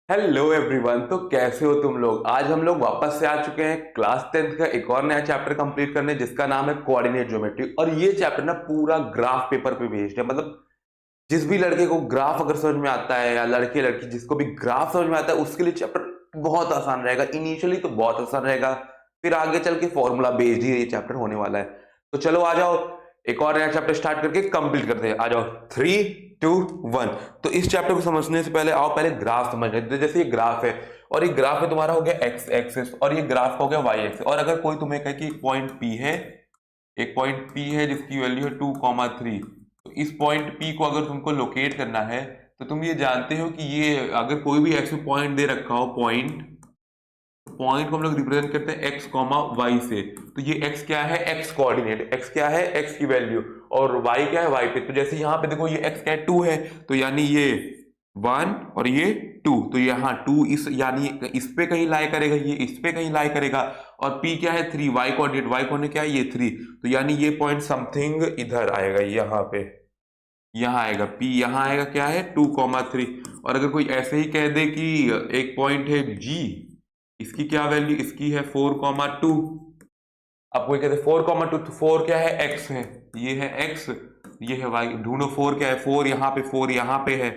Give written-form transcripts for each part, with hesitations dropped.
Hello everyone. तो कैसे हो तुम लोग। आज हम लोग वापस से आ चुके हैं क्लास 10th का एक और नया चैप्टर कंप्लीट करने, जिसका नाम है कोऑर्डिनेट ज्योमेट्री। और ये चैप्टर ना पूरा ग्राफ पेपर पे बेस्ड है। मतलब जिस भी लड़के को ग्राफ अगर समझ में आता है, या लड़के लड़की जिसको भी ग्राफ समझ में आता है, उसके लिए चैप्टर बहुत आसान रहेगा। इनिशियली तो बहुत आसान रहेगा, फिर आगे चल के फॉर्मूला बेस्ड ही ये चैप्टर होने वाला है। तो चलो आ जाओ, एक और नया चैप्टर स्टार्ट करके कंप्लीट करते हैं। आ जाओ, 3, 2, 1। तो इस चैप्टर को समझने से पहले आओ पहले ग्राफ समझ लेते हैं। जैसे ये ग्राफ है, और ये ग्राफ है तुम्हारा हो गया एक्स एक्सिस, और ये ग्राफ हो गया वाई एक्सिस। और अगर कोई तुम्हें कहे कि एक पॉइंट पी है जिसकी वैल्यू है 2, 3, तो इस पॉइंट पी को अगर तुमको लोकेट करना है, तो तुम ये जानते हो कि ये अगर कोई भी एक्स पॉइंट दे रखा हो, पॉइंट को हम लोग रिप्रेजेंट करते हैं एक्स कॉमा वाई से। तो ये एक्स क्या है, एक्स कोऑर्डिनेट, एक्स क्या है, एक्स की वैल्यू, और वाई क्या है, वाई पे। तो जैसे यहाँ पे देखो ये एक्स क्या है, 2 है, तो यानी ये 1 और ये 2, तो यहाँ 2 इस यानी इस पे कहीं लाई करेगा, ये इस पे कहीं लाई करेगा। और पी क्या है, 3, वाई कोऑर्डिनेट, वाई कोऑर्डिनेट क्या है, ये 3, तो यानी ये पॉइंट समथिंग इधर आएगा, यहाँ पे, यहाँ आएगा पी, यहाँ आएगा क्या है, 2, 3। और अगर कोई ऐसे ही कह दे कि एक पॉइंट है जी, इसकी क्या वैल्यू, इसकी है 4, 2। अब कोई कहते 4, 2, तो 4 क्या है, एक्स है, ये है एक्स, ये है वाई। ढूंढो 4 क्या है, 4 यहाँ पे, 4 यहाँ पे है।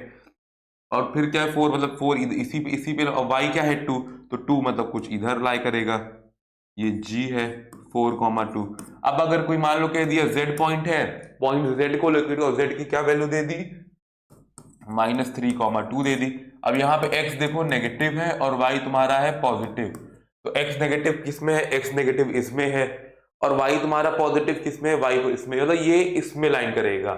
और फिर क्या है 4, मतलब 4 इसी पे, और वाई क्या है 2, तो 2 मतलब कुछ इधर लाई करेगा, ये जी है 4, 2। अब अगर कोई मान लो कह दिया जेड पॉइंट है, पॉइंट जेड को लेकर, और जेड की क्या वैल्यू दे दी, -3, 2 दे दी। अब यहाँ पे x देखो नेगेटिव है और y तुम्हारा है पॉजिटिव, तो x नेगेटिव किस में है, x नेगेटिव इसमें है, और y तुम्हारा पॉजिटिव किस में है, y को इसमें, मतलब ये इसमें लाइन करेगा,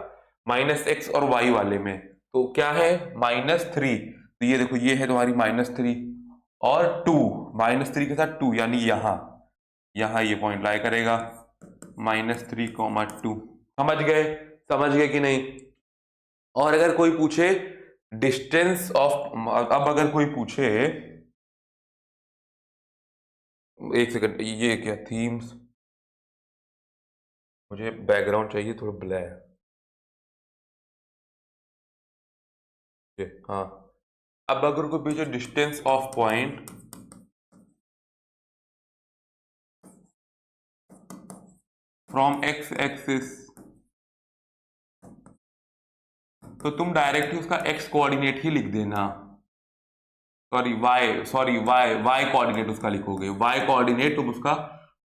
-x और y वाले में। तो क्या है, -3, तो ये देखो ये है तुम्हारी -3 और 2, -3 के साथ 2, यानी यहाँ, यहाँ ये पॉइंट लाई करेगा, -3, 2। समझ गए कि नहीं। और अगर कोई पूछे डिस्टेंस ऑफ, अब अगर कोई पूछे, एक सेकंड, ये क्या थीम्स, मुझे बैकग्राउंड चाहिए थोड़ा ब्लैक। हाँ, अब अगर कोई पूछे distance of point from x axis, तो तुम डायरेक्ट ही उसका एक्स कोऑर्डिनेट ही लिख देना। वाई कोऑर्डिनेट उसका लिखोगे, वाई कोऑर्डिनेट तुम उसका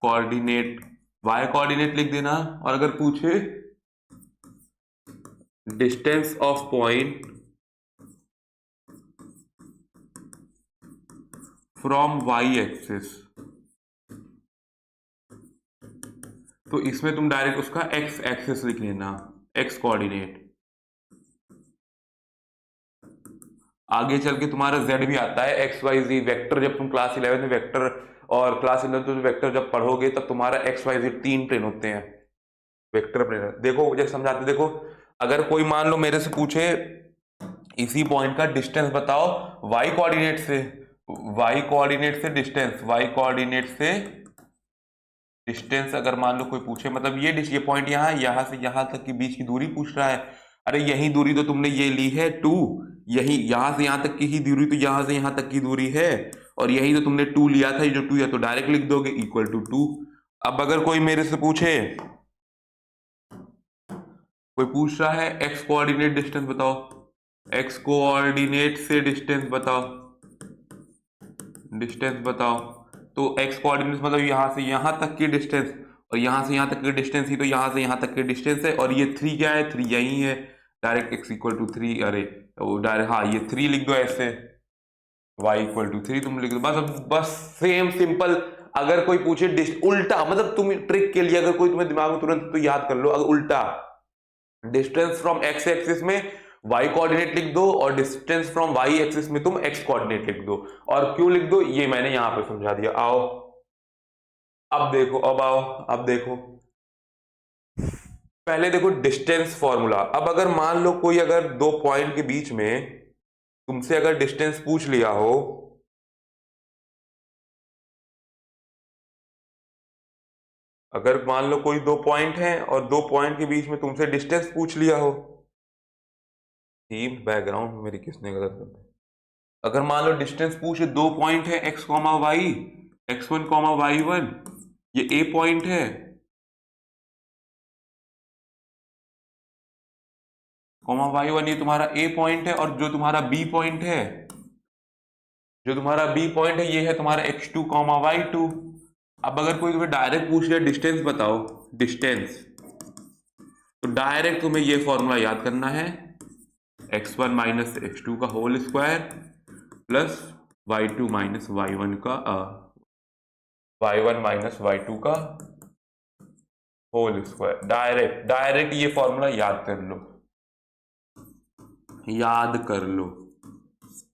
कोऑर्डिनेट, वाई कोऑर्डिनेट लिख देना। और अगर पूछे distance of point from Y axis, तो इसमें तुम डायरेक्ट उसका एक्स एक्सिस लिख लेना, एक्स कोऑर्डिनेट। आगे चल के तुम्हारा जेड भी आता है, एक्स वाई जी वेक्टर, जब तुम क्लास 11 में वेक्टर, और क्लास 11 में वेक्टर जब पढ़ोगे, तब तुम्हारा एक्स वाई जी 3 प्लेन होते हैं, वेक्टर प्लेन। देखो जैसे समझाते, देखो अगर कोई मान लो मेरे से पूछे इसी पॉइंट का डिस्टेंस बताओ वाई कोऑर्डिनेट से, वाई कोऑर्डिनेट से डिस्टेंस, वाई कोऑर्डिनेट से डिस्टेंस अगर मान लो कोई पूछे, मतलब ये पॉइंट यहाँ से यहाँ तक की बीच की दूरी पूछ रहा है। अरे यही दूरी तो तुमने ये ली है 2, यही यहाँ से यहाँ तक की ही दूरी, तो यहाँ से यहाँ तक की दूरी है, और यही तो तुमने 2 लिया था, ये जो 2 है, तो डायरेक्ट लिख दोगे इक्वल टू 2। अब अगर कोई मेरे से पूछे, कोई पूछ रहा है एक्स कोऑर्डिनेट डिस्टेंस बताओ, एक्स कोऑर्डिनेट से डिस्टेंस बताओ, तो एक्स कोऑर्डिनेट मतलब यहाँ से यहाँ तक की डिस्टेंस, और यहाँ से यहाँ तक की डिस्टेंस ही, तो यहाँ से यहाँ तक की डिस्टेंस है, और ये 3 क्या है, 3 यही है, डायरेक्ट एक्स इक्वल टू 3। अरे तो डायरेक्ट, हाँ ये 3 लिख दो ऐसे, वाई इक्वल टू 3 तुम लिख दो, बस सेम सिंपल। अगर कोई पूछे उल्टा, मतलब तुम ट्रिक के लिए अगर कोई तुम्हें दिमाग में तुरंत तो याद कर लो, अगर उल्टा डिस्टेंस फ्रॉम एक्स एक्सिस में y कोऑर्डिनेट लिख दो, और डिस्टेंस फ्रॉम y एक्सिस में तुम x कोऑर्डिनेट लिख दो। और क्यों लिख दो ये मैंने यहां पे समझा दिया। आओ अब देखो, अब देखो, पहले देखो डिस्टेंस फॉर्मूला। अब अगर मान लो कोई अगर दो पॉइंट के बीच में तुमसे अगर डिस्टेंस पूछ लिया हो, अगर मान लो कोई दो पॉइंट है और दो पॉइंट के बीच में तुमसे डिस्टेंस पूछ लिया हो, थीम बैकग्राउंड मेरी किसने गलत कर दी, अगर मान लो डिस्टेंस पूछे, 2 पॉइंट है x comma Y, x1 comma y1, ये a पॉइंट है, कॉमा y1 ये तुम्हारा a पॉइंट है, और जो तुम्हारा b पॉइंट है, जो तुम्हारा b पॉइंट है ये है तुम्हारा x2 कॉमा y2। अब अगर कोई तुम्हें डायरेक्ट पूछ लिया डिस्टेंस बताओ, डिस्टेंस, तो डायरेक्ट तुम्हें ये फॉर्मूला याद करना है, x1 माइनस x2 का whole square plus y2 minus y1 का y1 माइनस y2 का होल स्क्वायर। डायरेक्ट डायरेक्ट ये फॉर्मूला याद कर लो, याद कर लो,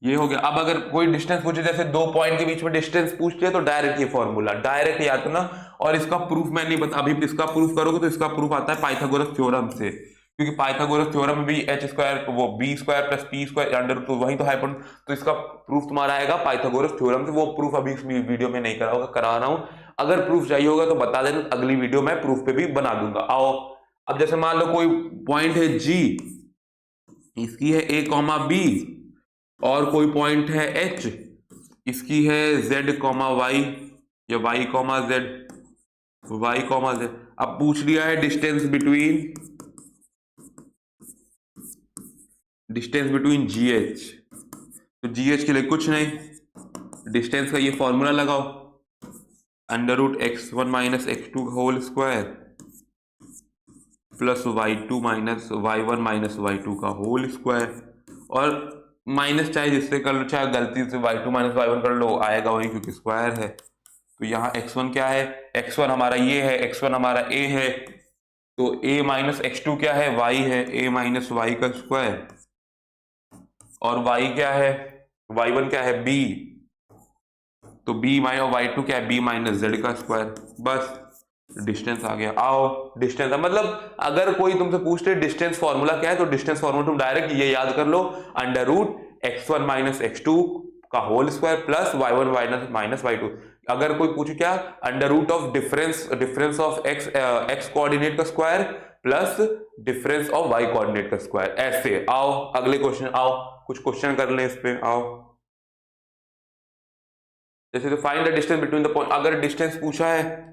ये हो गया। अब अगर कोई डिस्टेंस पूछे, जैसे 2 पॉइंट के बीच में डिस्टेंस पूछ लिया, तो डायरेक्ट ये फॉर्मूला डायरेक्ट याद करना। और इसका प्रूफ मैं नहीं बता, अभी इसका प्रूफ करोगे तो इसका प्रूफ आता है पाइथागोरस थ्योरम से, क्योंकि पाइथागोरस थ्योरम में भी एच स्क्वायर वो B square plus P square under, तो वही तो हाइपोटेन्यूज, तो इसका प्रूफ तुम्हारा आएगा पाइथागोरस थ्योरम से। वो प्रूफ अभी इस वीडियो में नहीं करा होगा, करा रहा हूं। अगर प्रूफ चाहिए होगा तो बता देना, अगली वीडियो में प्रूफ पे भी बना दूंगा। आओ, अब जैसे मान लो कोई पॉइंट है जी, इसकी है a कॉमा बी, और कोई पॉइंट है h, इसकी है z कॉमा वाई, या y comma z, y comma z। अब पूछ लिया है डिस्टेंस बिटवीन जी एच, तो जी एच के लिए कुछ नहीं, डिस्टेंस का ये फॉर्मूला लगाओ, under root x1 minus x2 whole square plus y2 minus y1 minus y2 का होल स्क्वायर, और माइनस चाहे जिससे कर लो, चाहे गलती से y2 माइनस y1 कर लो, आएगा वही क्योंकि स्क्वायर है। तो यहाँ x1 क्या है, x1 हमारा ये है, x1 हमारा a है, तो a माइनस x2 क्या है, y है, a माइनस y का स्क्वायर, और y क्या है, y1 क्या है, b, तो b माइनस y2 क्या है, b माइनस z का स्क्वायर। बस डिस्टेंस आ गया। आओ, डिस्टेंस मतलब अगर कोई तुमसे पूछते डिस्टेंस फॉर्मूला क्या है, तो डिस्टेंस फॉर्मूला तुम डायरेक्ट ये याद कर लो, under root x1 minus x2 का whole square plus y1 minus y2। अगर कोई पूछे क्या, under root of difference of x coordinate का square plus difference of y coordinate का स्क्वायर, ऐसे। आओ अगले क्वेश्चन, आओ कुछ क्वेश्चन कर ले इस पे। आओ, जैसे तो find the distance between the point, अगर डिस्टेंस पूछा है,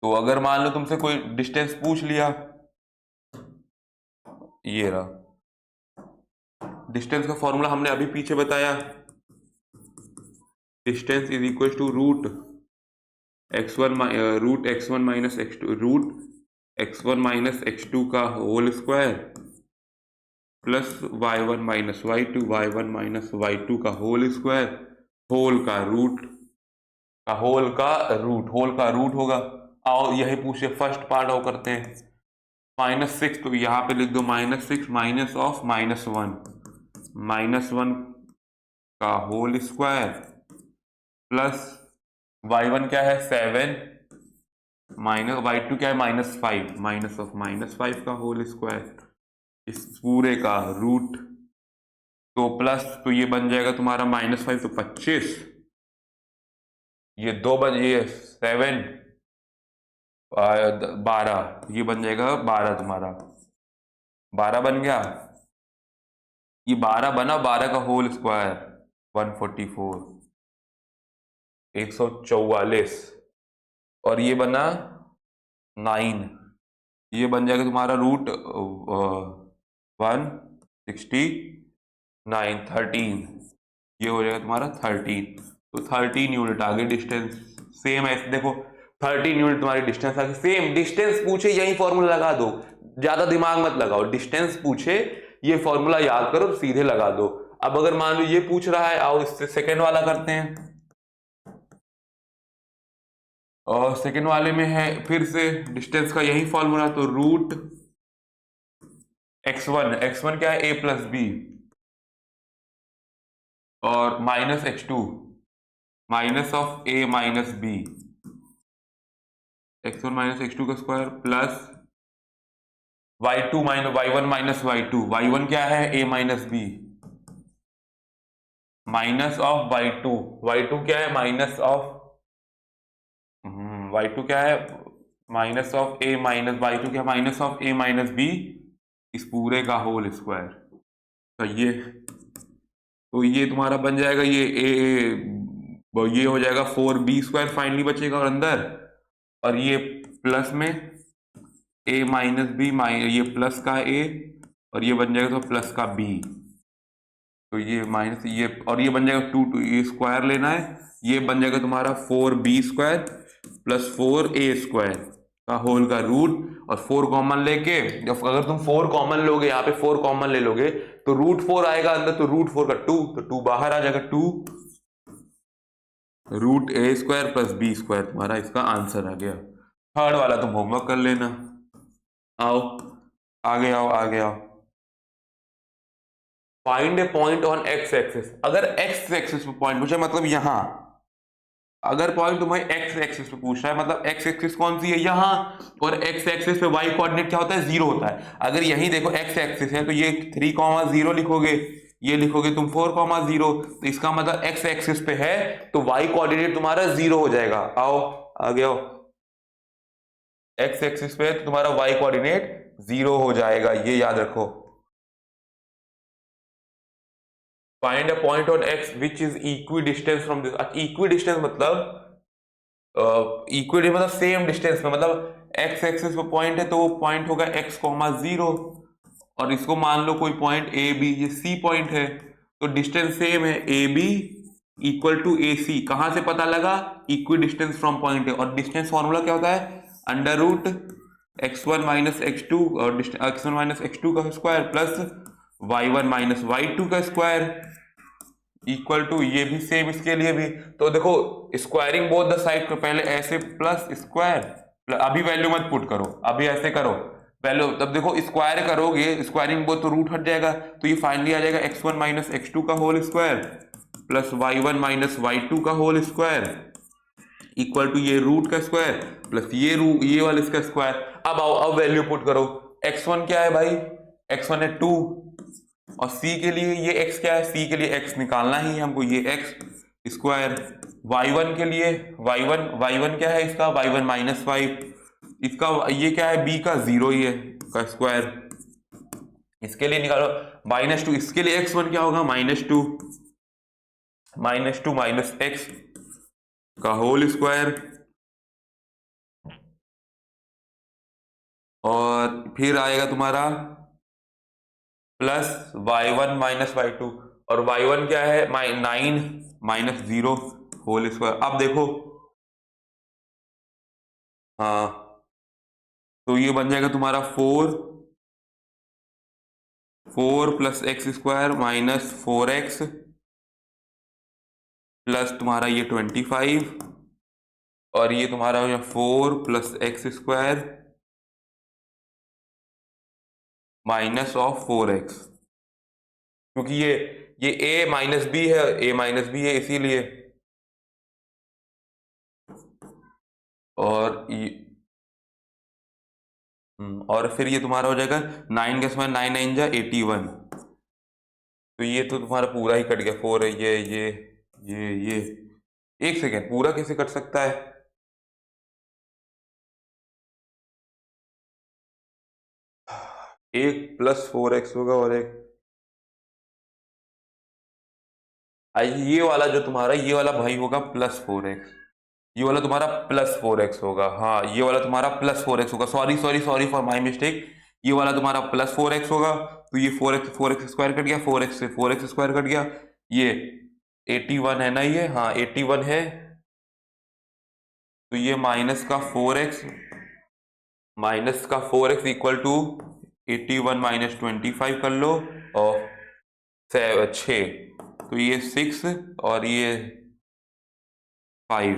तो अगर मान लो तुमसे कोई डिस्टेंस पूछ लिया, ये रहा डिस्टेंस का फॉर्मूला हमने अभी पीछे बताया, distance is equal to root x1 minus x2, root x1 minus x2 का whole square plus y1 minus y2 का होल स्क्वायर, होल का रूट होगा। आओ यही पूछे, फर्स्ट पार्ट आओ करते हैं, -6, तो यहाँ पे लिख दो -6 -1 का होल स्क्वायर प्लस y1 क्या है 7 माइनस y2 क्या है -5 का होल स्क्वायर, इस पूरे का रूट, तो प्लस, तो ये बन जाएगा तुम्हारा -5 तो 25, ये 2 बन, ये 7 12, ये बन जाएगा 12, तुम्हारा 12 बन गया, ये 12 बना, 12 का होल स्क्वायर 144, 144, और ये बना 9, ये बन जाएगा तुम्हारा रूट 169, 13, ये हो जाएगा तुम्हारा 13, तो 13 यूनिट आ गई डिस्टेंस। सेम है, देखो 13 यूनिट तुम्हारी डिस्टेंस आ गई। सेम डिस्टेंस पूछे यही फॉर्मूला लगा दो, ज्यादा दिमाग मत लगाओ, डिस्टेंस पूछे ये फॉर्मूला याद करो, सीधे लगा दो। अब अगर मान लो ये पूछ रहा है, आओ इससे सेकेंड वाला करते हैं, और सेकेंड वाले में है फिर से डिस्टेंस का यही फॉर्मूला, तो रूट x1 क्या है, a प्लस बी, और minus x2 minus of a minus B, x1 minus x2 का square plus y2 minus y1 minus y1 क्या है, a minus B, minus of y2 क्या है, माइनस ऑफ y2 क्या है, minus of a minus y2 क्या, minus of a minus B, इस पूरे का होल स्क्वायर। तो ये तो ये तुम्हारा बन जाएगा ये हो जाएगा 4b² फाइनली बचेगा और अंदर, और ये प्लस में a माइनस बी, ये प्लस का a, और ये बन जाएगा तो प्लस का b, तो ये माइनस ये, और ये बन जाएगा 2 ये स्क्वायर लेना है, ये बन जाएगा तुम्हारा 4b² प्लस 4a² का होल का रूट, और 4 कॉमन लेके, जब अगर तुम 4 कॉमन लोगे, यहाँ पे 4 कॉमन ले लोगे तो √4 आएगा अंदर, तो √4 का 2, तो 2 बाहर आ जाएगा, 2 √a² प्लस b² तुम्हारा इसका आंसर आ गया। थर्ड वाला तुम होमवर्क कर लेना। आओ आगे आओ आगे आओ। Find A point on x axis. अगर एक्स एक्सिस पे पॉइंट पूछा मतलब यहां, अगर पॉइंट तुम्हें एक्स एक्सिस पे पूछा है मतलब एक्स एक्सिस कौन सी है यहां, और एक्स एक्सिस पे वाई कोऑर्डिनेट क्या होता है 0 होता है। अगर यहीं देखो एक्स एक्सिस है तो ये 3,0 लिखोगे, ये लिखोगे तुम 4,0, तो इसका मतलब एक्स एक्सिस पे है तो वाई कोऑर्डिनेट तुम्हारा 0 हो जाएगा। आओ आगे आओ, एक्स एक्सिस पे तो तुम्हारा वाई कोऑर्डिनेट 0 हो जाएगा, ये याद रखो। Find a point on x which is equidistance from this. Equi distance मतलब इक्वी मतलब सेम डिस्टेंस में, मतलब एक्स एक्सिस पे पॉइंट है तो वो पॉइंट होगा x,0, और इसको मान लो कोई पॉइंट ए बी, ये सी पॉइंट है तो डिस्टेंस सेम है, ए बी इक्वल टू ए सी। कहां से पता लगा, इक्वी डिस्टेंस फ्रॉम पॉइंट है, और डिस्टेंस फॉर्मूला क्या होता है, √x1 माइनस x2 और x1 माइनस x2 का square plus y1 minus y2 का स्क्वायर इक्वल टू, ये भी सेम इसके लिए भी। तो देखो स्क्वायरिंग बोथ द साइड को, पहले ऐसे प्लस स्क्वायर, अभी वैल्यू मत पुट करो, अभी ऐसे करो वैल्यू, तब देखो स्क्वायर करोगे स्क्वायरिंग बोथ तो रूट हट जाएगा, तो ये फाइनली आ जाएगा x1 माइनस x2 का whole square plus y1 minus y2 का होल स्क्वायर इक्वल टू ये रूट का स्क्वायर प्लस ये वाला इसका स्क्वायर। अब आओ, अब वैल्यू पुट करो, x1 क्या है भाई, x1 है 2, और c के लिए ये x क्या है, c के लिए x निकालना ही है हमको, ये x स्क्वायर, y1 के लिए y1 क्या है इसका, y1 माइनस 5, इसका ये क्या है b का 0 ही है का स्क्वायर, इसके लिए निकालो -2, इसके लिए x1 क्या होगा -2 माइनस x का होल स्क्वायर, और फिर आएगा तुम्हारा प्लस y1 माइनस y2, और y1 क्या है 9 माइनस 0 होल स्क्वायर। अब देखो हाँ, तो ये बन जाएगा तुम्हारा 4 plus x² minus 4x plus तुम्हारा ये 25, और ये तुम्हारा हो जाए 4 plus x² minus of 4x, क्योंकि ये a माइनस बी है, a माइनस बी है इसीलिए, और और फिर ये तुम्हारा हो जाएगा 9 के समय 9 9 जा 81, तो ये तो तुम्हारा पूरा ही कट गया, 4 है ये 1 सेकेंड, पूरा कैसे कट सकता है, एक प्लस 4x होगा और एक ये वाला जो तुम्हारा ये वाला भाई होगा +4x, ये वाला तुम्हारा +4x होगा, हाँ ये वाला तुम्हारा +4x होगा, सॉरी फॉर माय मिस्टेक, ये वाला तुम्हारा +4x होगा, तो ये 4x स्क्वायर कट गया, 4x से 4x स्क्वायर कट गया, ये 81 है ना, ये हाँ 81 है, तो ये -4x इक्वल टू 81 माइनस 25 कर लो, और 6, तो ये 6 और ये 5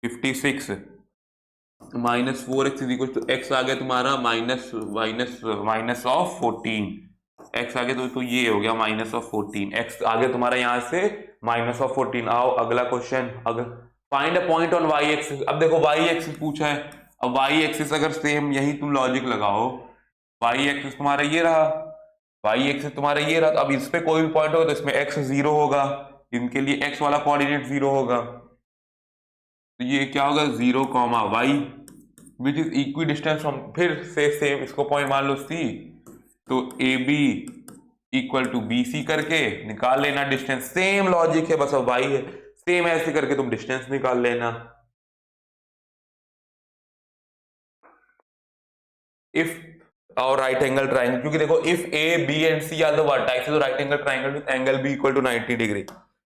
56 -4x is equal to x आ गया तुम्हारा माइनस ऑफ 14, x आ गया तो ये हो गया -14, x आ गया तुम्हारा यहां से -14। आओ अगला क्वेश्चन, अगर find a point on y axis. अब देखो y एक्सिस पूछा है, अब y एक्सिस अगर सेम यही तुम लॉजिक लगाओ, y एक्सिस तुम्हारा ये रहा, y एक्सिस तुम्हारा ये रहा, तो अब इस पे कोई भी पॉइंट होगा तो इसमें x 0 होगा, इनके लिए x वाला कोऑर्डिनेट 0 होगा, तो ये क्या होगा 0, y which is equidistance from, फिर से सेम इसको पॉइंट मान लो c, तो A B equal to B C करके निकाल लेना डिस्टेंस। सेम लॉजिक है, बस अब वाई है, सेम ऐसे करके तुम डिस्टेंस निकाल लेना। इफ और राइट एंगल ट्राइंगल, क्योंकि देखो if A B and C are the vertices of right angle triangle with angle B equal to 90 degree.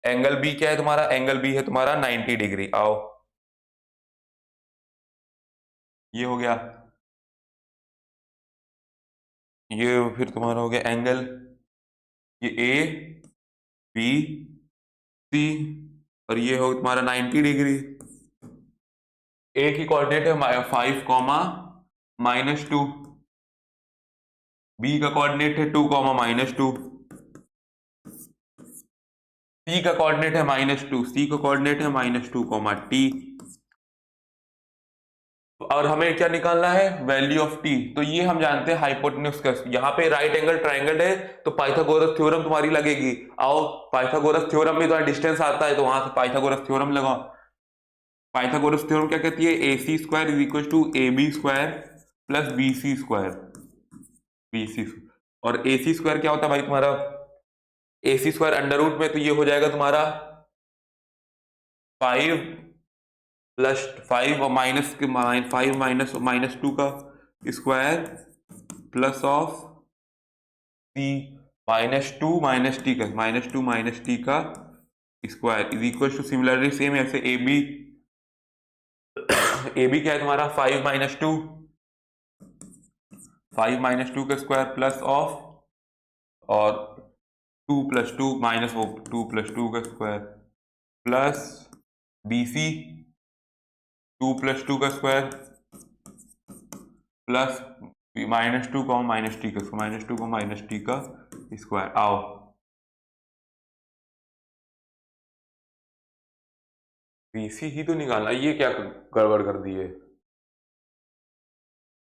Angle B क्या है तुम्हारा? एंगल बी है तुम्हारा 90 डिग्री। आओ ये हो गया, ये फिर तुम्हारा हो गया एंगल, ये ए बी सी, और ये हो तुम्हारा 90 डिग्री। ए की कोऑर्डिनेट है 5 कॉमा -2, बी का कोऑर्डिनेट है 2 कॉमा -2, सी का कोऑर्डिनेट है -2, सी का कोऑर्डिनेट है -2 कॉमा टी। और हमें क्या निकालना है? Value of T. तो ये हम जानते हैं हाइपोटेन्यूज का, यहाँ पे राइट एंगल ट्राइंगल है तो पाइथागोरस थ्योरम तुम्हारी लगेगी। आओ पाइथागोरस थ्योरम में तो डिस्टेंस आता है, तो वहां से पाइथागोरस थ्योरम लगाओ। पाइथागोरस थ्योरम क्या कहती है? A C square is equal to A B square plus B C square, B C. और ए सी स्क्वायर क्या होता है भाई तुम्हारा? A C square under root में, तो ये हो जाएगा तुम्हारा 5 प्लस 5 और माइनस के 5 -2 का square plus of C -2 -t का -2 -t का स्क्वायर is equal to, similarly same ऐसे ए बी क्या है तुम्हारा? 5 -2 का स्क्वायर प्लस ऑफ और 2 + 2 -2 + 2 का स्क्वायर प्लस बी सी 2 + 2 का स्क्वायर प्लस -2 -t का -2 का स्क्वायर। आओ बीसी ही तो निकालना, ये क्या गड़बड़ कर दी है?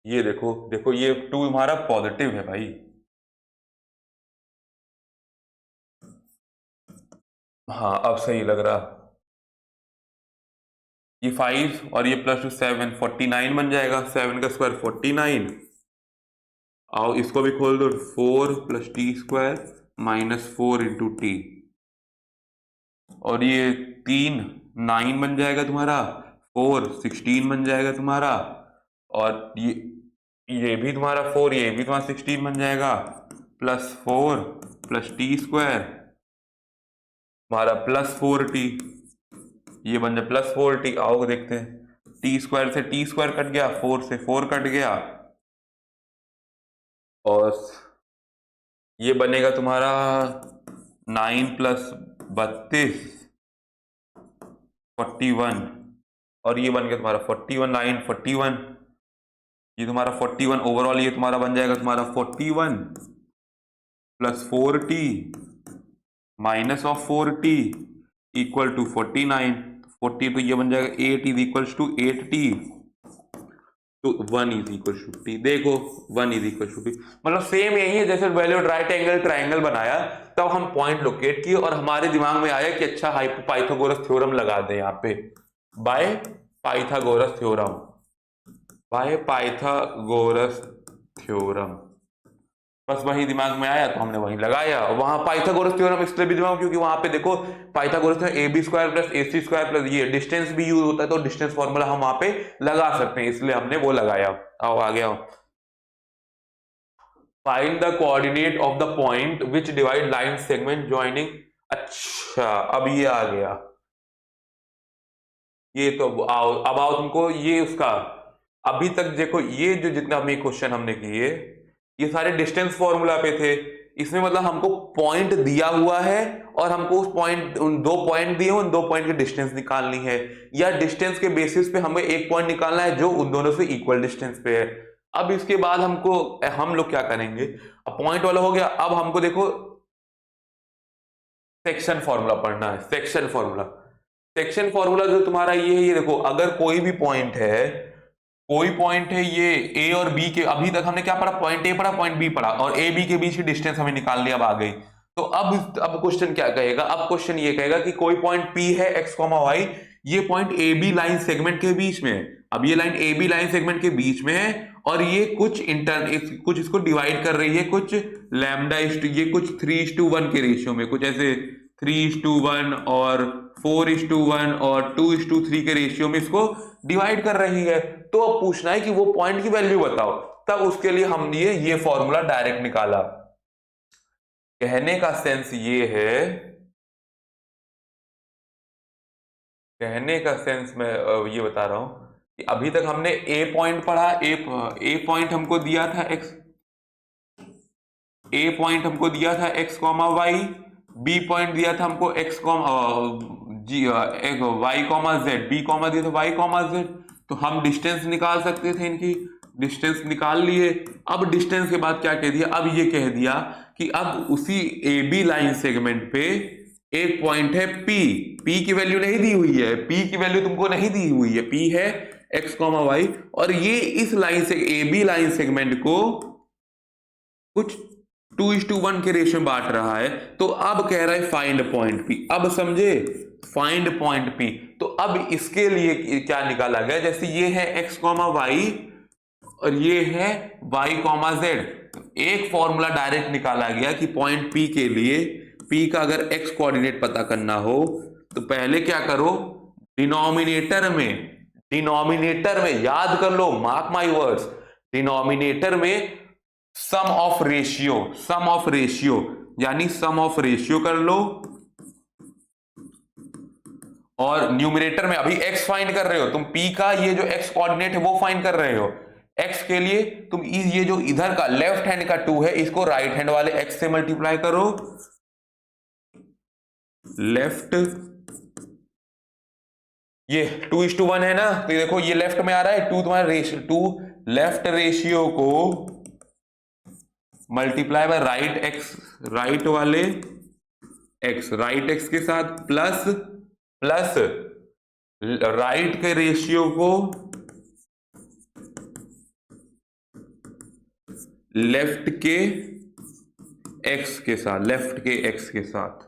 ये देखो देखो, ये 2 तुम्हारा पॉजिटिव है भाई। हाँ अब सही लग रहा। ये 5 और ये +2 7 49 बन जाएगा। 7 का स्क्वायर 49। आओ इसको भी खोल दो, 4 + t स्क्वायर -4 × t, और ये 3 9 बन जाएगा तुम्हारा, 4 16 बन जाएगा तुम्हारा, और ये भी तुम्हारा 4, ये भी तुम्हारा 16 बन जाएगा, +4 + t स्क्वायर तुम्हारा +4t, ये बन जाए +4t। आओ देखते हैं, टी स्क्वायर से टी स्क्वायर कट गया, 4 से 4 कट गया, और ये बनेगा तुम्हारा 9 + 32 41, और ये बन गया तुम्हारा 41 9 41, ये तुम्हारा 41 ओवरऑल, ये तुम्हारा बन जाएगा तुम्हारा 41 + 4t -4t इक्वल टू 49। 40 तो ये बन जाएगा 8 इज इक्वल टू 8t, तो 1 इज इक्वल टू t। देखो 1 इज इक्वल टू t, मतलब सेम यही है जैसे वैल्यू राइट एंगल ट्राइंगल बनाया, तब हम पॉइंट लोकेट किए और हमारे दिमाग में आया कि अच्छा पाइथागोरस थ्योरम लगा दें यहाँ पे, by Pythagoras theorem, by Pythagoras theorem. बस वही दिमाग में आया तो हमने वही लगाया। वहां पाइथागोरस थ्योरम इसलिए भी दिमाग, क्योंकि वहां पे देखो पाइथागोरस में A B square plus A C square plus ये डिस्टेंस भी यूज होता है, तो डिस्टेंस फॉर्मूला हम वहां पे लगा सकते हैं, इसलिए हमने वो लगाया। आओ आ गया, find the coordinate of the point which divide line segment joining. अच्छा अब ये आ गया, ये तो आओ अब आओ तुमको ये उसका, अभी तक देखो ये जो जितना भी क्वेश्चन हमने किए ये सारे डिस्टेंस फॉर्मूला पे थे। इसमें मतलब हमको पॉइंट दिया हुआ है और हमको उस पॉइंट, उन 2 पॉइंट दिए, उन 2 पॉइंट की डिस्टेंस निकालनी है, या डिस्टेंस के बेसिस पे हमें एक पॉइंट निकालना है जो उन दोनों से इक्वल डिस्टेंस पे है। अब इसके बाद हम लोग क्या करेंगे, अब पॉइंट वाला हो गया, अब हमको देखो सेक्शन फॉर्मूला पढ़ना है। सेक्शन फॉर्मूला, सेक्शन फॉर्मूला जो तुम्हारा ये है, ये देखो अगर कोई भी पॉइंट है, कोई पॉइंट है ये ए और बी के, अभी तक हमने क्या पढ़ा, पॉइंट ए पढ़ा पॉइंट बी पढ़ा, और ए बी के बीच की डिस्टेंस हमें निकालनी अब आ गई। तो अब क्वेश्चन क्या कहेगा, अब क्वेश्चन ये कहेगा कि कोई पॉइंट पी है x, y, ये point A B line segment के बीच में है, अब ये line A B line segment के बीच में है और ये कुछ कुछ इसको डिवाइड कर रही है, कुछ लैम्डा ये कुछ 3:1 के रेशियो में, कुछ ऐसे 3:1 और 4:1 और 2:3 के रेशियो में इसको डिवाइड कर रही है। तो अब पूछना है कि वो पॉइंट की वैल्यू बताओ, तब उसके लिए हमने ये फॉर्मूला डायरेक्ट निकाला। कहने का सेंस ये है, कहने का सेंस मैं ये बता रहा हूं कि अभी तक हमने ए पॉइंट पढ़ा, ए पॉइंट हमको दिया था एक्स, ए पॉइंट हमको दिया था X comma Y, B point दिया था हमको X comma Y comma Z, B comma दिया था वाई कॉमा जेड। तो हम डिस्टेंस निकाल सकते थे, इनकी डिस्टेंस निकाल लिए। अब डिस्टेंस के बाद क्या कह दिया, अब ये कह दिया कि अब उसी ए बी लाइन सेगमेंट पे एक पॉइंट है P, P की वैल्यू नहीं दी हुई है, P की वैल्यू तुमको नहीं दी हुई है, P है x कॉमा वाई, और ये इस लाइन से ए बी लाइन सेगमेंट को कुछ 2:1 के रेशियो में बांट रहा है। तो अब कह रहा है फाइंड पॉइंट P। अब समझे, फाइंड पॉइंट P। तो अब इसके लिए क्या निकाला गया, जैसे ये है x कॉमा वाई और ये है y कॉमा जेड। एक फॉर्मूला डायरेक्ट निकाला गया कि पॉइंट P के लिए, P का अगर x कोऑर्डिनेट पता करना हो तो पहले क्या करो, डिनोमिनेटर में याद कर लो, मार्क माय वर्ड्स, डिनोमिनेटर में सम ऑफ रेशियो यानी सम ऑफ रेशियो कर लो, और न्यूमरेटर में अभी x फाइंड कर रहे हो तुम, P का ये जो x कोऑर्डिनेट है वो फाइंड कर रहे हो। x के लिए तुम ये जो इधर का लेफ्ट हैंड का 2 है इसको राइट हैंड वाले x से मल्टीप्लाई करो, लेफ्ट, ये 2:1 है ना, तो देखो ये लेफ्ट में आ रहा है 2, तुम्हारा रेशियो 2 लेफ्ट रेशियो को multiply by right x, right वाले x, राइट x के साथ प्लस राइट के रेशियो को लेफ्ट के x के साथ,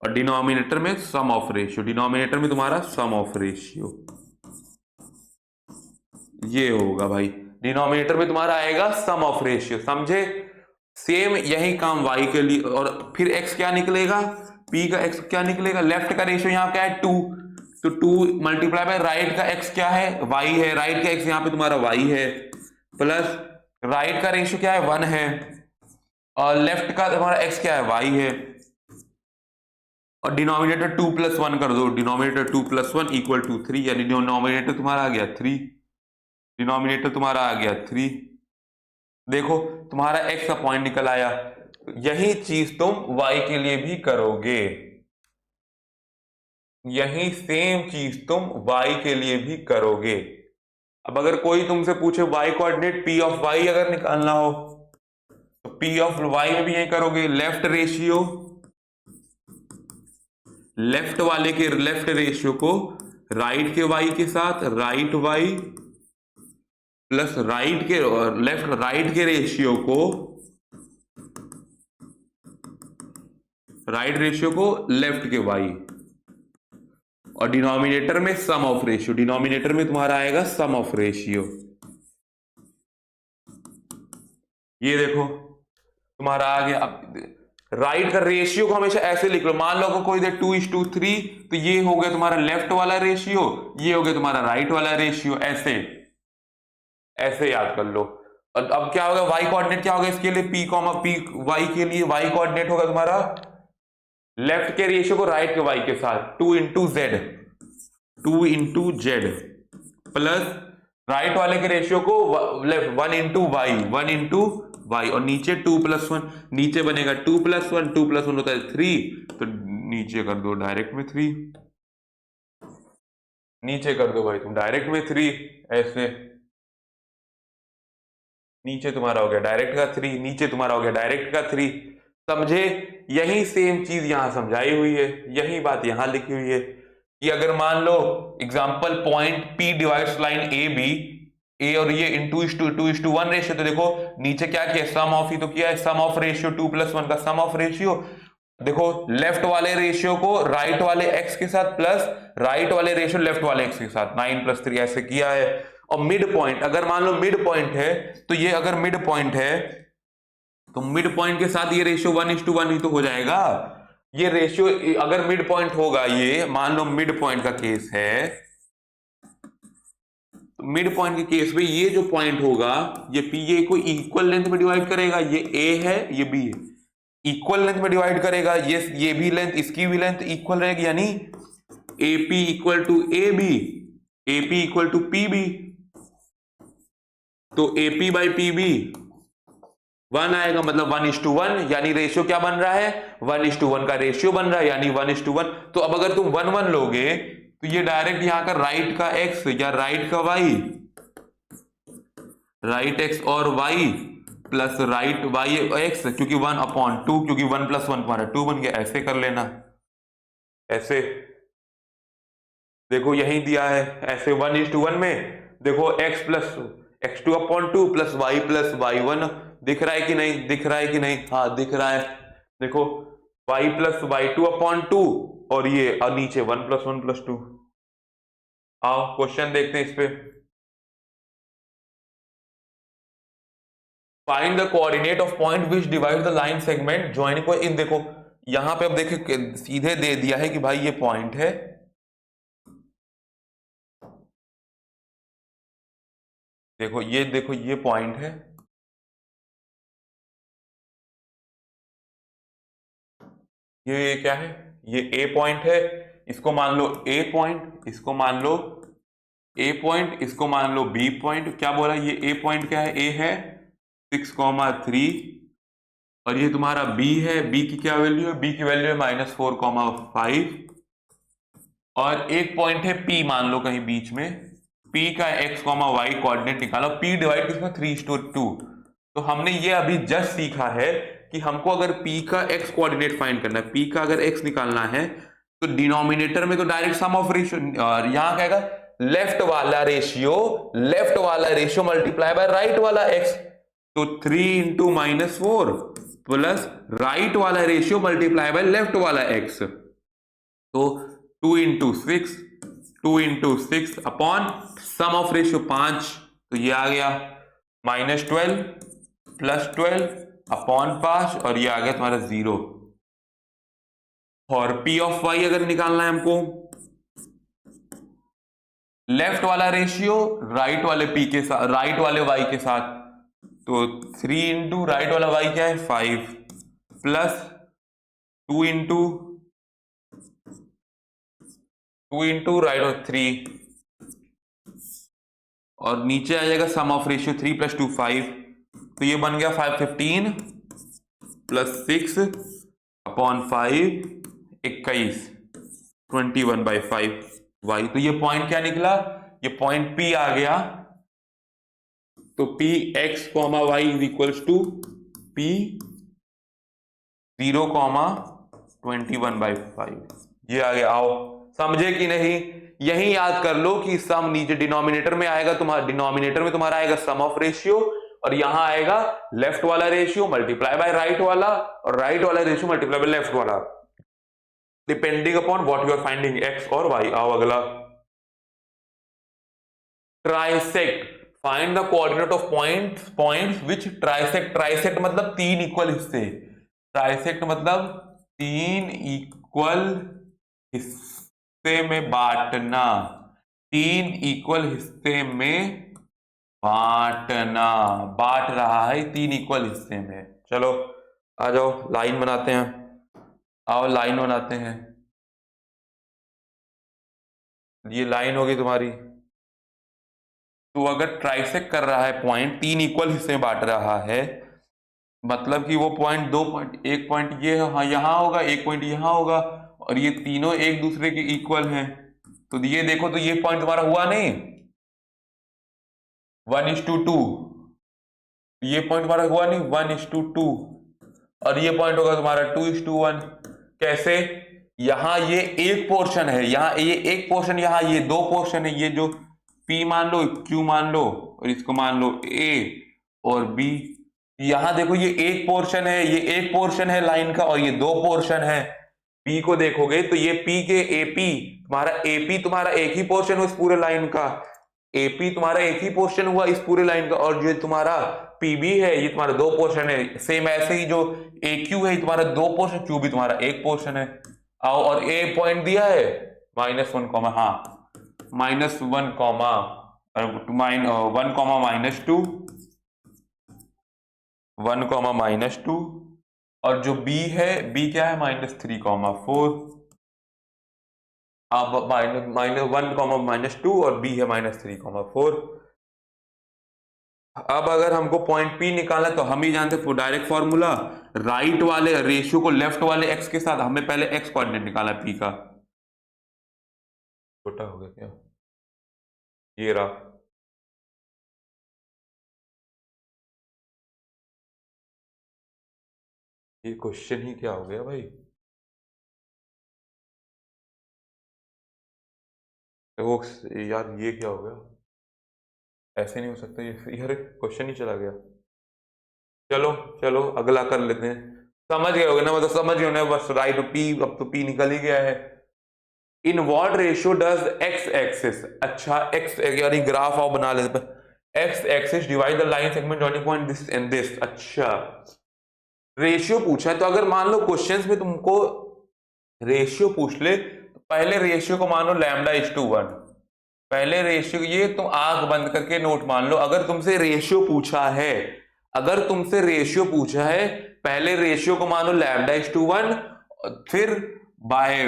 और डिनोमिनेटर में सम ऑफ रेशियो, डिनोमिनेटर में तुम्हारा सम ऑफ रेशियो ये होगा भाई, डिनोमिनेटर में तुम्हारा आएगा सम ऑफ रेशियो, समझे। सेम यही काम y के लिए, और फिर x क्या निकलेगा, p का x क्या निकलेगा, लेफ्ट का रेशियो यहां क्या है 2, तो 2 मल्टीप्लाई बाय राइट का x क्या है, y है, राइट का x यहां पे तुम्हारा y है, प्लस राइट का रेशियो क्या है 1 है, और लेफ्ट का तुम्हारा x क्या है y है, और डिनोमिनेटर 2 + 1 कर दो, डिनोमिनेटर 2 + 1 = 3, यानी डिनोमिनेटर तुम्हारा आ गया 3, डिनोमिनेटर तुम्हारा आ गया 3। देखो तुम्हारा x का पॉइंट निकल आया। यही चीज तुम y के लिए भी करोगे, यही सेम चीज तुम y के लिए भी करोगे। अब अगर कोई तुमसे पूछे y coordinate p of y अगर निकालना हो तो p ऑफ y में भी यही करोगे, लेफ्ट रेशियो, लेफ्ट वाले के लेफ्ट रेशियो को राइट के y के साथ, राइट y प्लस राइट के लेफ्ट राइट के रेशियो को, राइट रेशियो को लेफ्ट के y, और डिनोमिनेटर में सम ऑफ रेशियो, डिनोमिनेटर में तुम्हारा आएगा सम ऑफ रेशियो। ये देखो तुम्हारा आ गया। अब राइट का रेशियो को हमेशा ऐसे लिख लो, मान लो कोई दे 2:3, तो ये हो गया तुम्हारा लेफ्ट वाला रेशियो, ये हो गया तुम्हारा राइट वाला रेशियो, ऐसे याद कर लो। और अब क्या होगा, y कोऑर्डिनेट क्या होगा इसके लिए, p, y के लिए y कोऑर्डिनेट होगा तुम्हारा लेफ्ट के रेशियो को राइट के y के साथ 2 into z प्लस राइट वाले के रेशियो को लेफ्ट 1 into y, और नीचे 2 + 1, नीचे बनेगा 2 + 1, 2 + 1 होता है 3, तो नीचे कर दो डायरेक्ट में 3, नीचे कर दो भाई तुम डायरेक्ट में 3, ऐसे नीचे तुम्हारा हो गया डायरेक्ट का 3, नीचे तुम्हारा हो गया डायरेक्ट का 3, समझे। यही सेम चीज यहां समझाई हुई है, यही बात यहां लिखी हुई है कि अगर मान लो example point P divides line A B, A और ये इन 2:1 रेशियो, तो देखो नीचे क्या किया, सम ऑफ ही तो किया है, सम ऑफ रेशियो 2 + 1 का सम ऑफ रेशियो, देखो लेफ्ट वाले रेशियो को राइट वाले एक्स के साथ प्लस राइट वाले रेशियो लेफ्ट वाले एक्स के साथ 9+3 ऐसे किया है। और मिड पॉइंट, अगर मान लो मिड पॉइंट है तो ये अगर मिड पॉइंट है तो मिड पॉइंट के साथ ये रेशियो 1:1 ही तो हो जाएगा। ये रेशियो अगर मिड पॉइंट होगा, ये मान लो मिड पॉइंट का केस है, तो मिड पॉइंट के केस में ये जो पॉइंट होगा ये पी ए को इक्वल लेंथ में डिवाइड करेगा, ये ए है ये बी है, इक्वल लेंथ में डिवाइड करेगा, ये भी लेंथ इसकी भी लेंथ इक्वल रहेगी, यानी A P equal to A B, A P equal to P B. तो A P by P B 1 आएगा, मतलब 1:1, यानी रेशियो क्या बन रहा है 1:1 का रेशियो बन रहा है, यानी 1:1। तो अब अगर तुम 1:1 लोगे तो ये डायरेक्ट यहां का राइट का एक्स या राइट का वाई, राइट एक्स और Y plus right Y X, क्योंकि 1/2, क्योंकि 1 + 1 तुम्हारा 2 बन गया, ऐसे कर लेना। ऐसे देखो यही दिया है, ऐसे 1:1 में देखो x plus x2/2 plus y+y1 दिख रहा है कि नहीं, दिख रहा है कि नहीं, हाँ दिख रहा है। देखो y + y2/2 और ये और नीचे 1 + 1 + 2। आओ क्वेश्चन देखते हैं इस पे। Find the coordinate of point which divide the line segment joining को इन, देखो यहां पे अब देखिए सीधे दे दिया है कि भाई ये पॉइंट है, देखो ये पॉइंट है, ये क्या है, ये ए पॉइंट है, इसको मान लो ए पॉइंट, इसको मान लो ए पॉइंट, इसको मान लो बी पॉइंट। क्या बोला, ये ए पॉइंट क्या है, ए है 6,3 और ये तुम्हारा बी है, बी की क्या वैल्यू है, बी की वैल्यू है -4,5 और एक पॉइंट है पी मान लो कहीं बीच में, पी का x, y कोऑर्डिनेट निकालो, p डिवाइड किसमें 3:2। तो हमने ये अभी जस्ट सीखा है कि हमको अगर p का x कोऑर्डिनेट फाइंड करना है, p का अगर x निकालना है तो डिनोमिनेटर में तो डायरेक्ट सम ऑफ रेशियो, और यहां क्या आएगा लेफ्ट वाला रेशियो मल्टीप्लाई बाय राइट वाला x, तो 3 × -4 प्लस राइट वाला रेशियो मल्टीप्लाई बाय लेफ्ट वाला x, तो 2 × 6, 2 × 6 अपॉन सम ऑफ रेशियो 5, तो ये आ गया -12 + 12 अपॉन 5 और ये आ गया तुम्हारा 0। और P ऑफ y अगर निकालना है हमको, लेफ्ट वाला रेशियो राइट वाले p के साथ, राइट वाले y के साथ, तो 3 × राइट वाला y क्या है 5 प्लस 2 × राइट और 3 और नीचे आ जाएगा सम ऑफ रेशियो 3 + 2 5, तो ये बन गया 515 प्लस 6 अपॉन 5 21 21/5 y। तो ये पॉइंट क्या निकला, ये पॉइंट P आ गया, तो P x, y P 0, 21/5 ये आ गया। आओ समझे कि नहीं, यही याद कर लो कि सम नीचे डिनोमिनेटर में आएगा तुम्हारा, डिनोमिनेटर में तुम्हारा आएगा सम ऑफ रेशियो और यहां आएगा लेफ्ट वाला रेशियो मल्टीप्लाई बाय राइट वाला और राइट वाला रेशियो मल्टीप्लाई बाय लेफ्ट वाला, depending upon what you are finding x और y। आओ अगला, trisect, find the coordinate of points which trisect, trisect मतलब 3 इक्वल हिस्से, ट्राइसेक्ट मतलब 3 इक्वल हिस्से में बांटना, 3 इक्वल हिस्से में बांटना, बांट रहा है 3 इक्वल हिस्से में। चलो आ जाओ लाइन बनाते हैं, आओ लाइन बनाते हैं, ये लाइन होगी तुम्हारी। तो अगर ट्राइसेक्ट कर रहा है पॉइंट, 3 इक्वल हिस्से में बांट रहा है, मतलब कि वो पॉइंट, 2 पॉइंट, एक पॉइंट ये यहां होगा, एक पॉइंट यहां होगा और ये तीनों एक दूसरे के इक्वल हैं, तो ये देखो, तो ये पॉइंट तुम्हारा हुआ नहीं 1:2, ये पॉइंट तुम्हारा हुआ नहीं 1:2 और ये पॉइंट होगा तुम्हारा 2:1। कैसे, यहां ये एक पोर्शन है, यहां ये एक पोर्शन, यहां ये 2 पोर्शन है, ये जो P मान लो, Q मान लो और इसको मान लो A और B, यहां देखो ये एक पोर्शन है, ये एक पोर्शन है लाइन का और ये दो पोर्शन है। पी को देखोगे तो ये पी के एपी तुम्हारा एक ही पोर्शन हुआ इस पूरे लाइन का, एपी तुम्हारा एक ही पोर्शन हुआ इस पूरे लाइन का, और जो तुम्हारा पीबी है ये तुम्हारा दो पोर्शन है। सेम ऐसे ही जो ए क्यू है तुम्हारा दो पोर्शन, क्यू भी तुम्हारा एक पोर्शन है। आओ, और ए पॉइंट दिया है -1, हाँ -1, -1, -2, और जो बी है, बी क्या है -3, 4। अब -1, -2 और बी है -3, 4। अब अगर हमको पॉइंट पी निकालना तो हम ही जानते डायरेक्ट फॉर्मूला, राइट वाले रेशियो को लेफ्ट वाले एक्स के साथ, हमें पहले एक्स कोऑर्डिनेट निकाला पी का। छोटा हो गया क्या? ये रहा। ये क्वेश्चन ही क्या हो गया भाई? वो यार ये क्या हो गया? ऐसे नहीं हो सकता ये, यार क्वेश्चन ही चला गया। चलो चलो अगला कर लेते हैं। समझ गए होगे ना, मतलब समझ गए ना, बस राइट पी, अब तो पी निकल ही गया है। In what ratio does x axis, अच्छा एक्स यानी ग्राफ आओ बना लेते, x axis divide the line segment joining point this and this. अच्छा रेशियो पूछा है, तो अगर मान लो क्वेश्चंस में तुमको रेशियो पूछ ले तो पहले रेशियो को मानो λ/1। पहले रेशियो, ये तुम आंख बंद करके नोट मान लो, अगर तुमसे रेशियो पूछा है, अगर तुमसे रेशियो पूछा है, पहले रेशियो को मानो λ/1, फिर बाय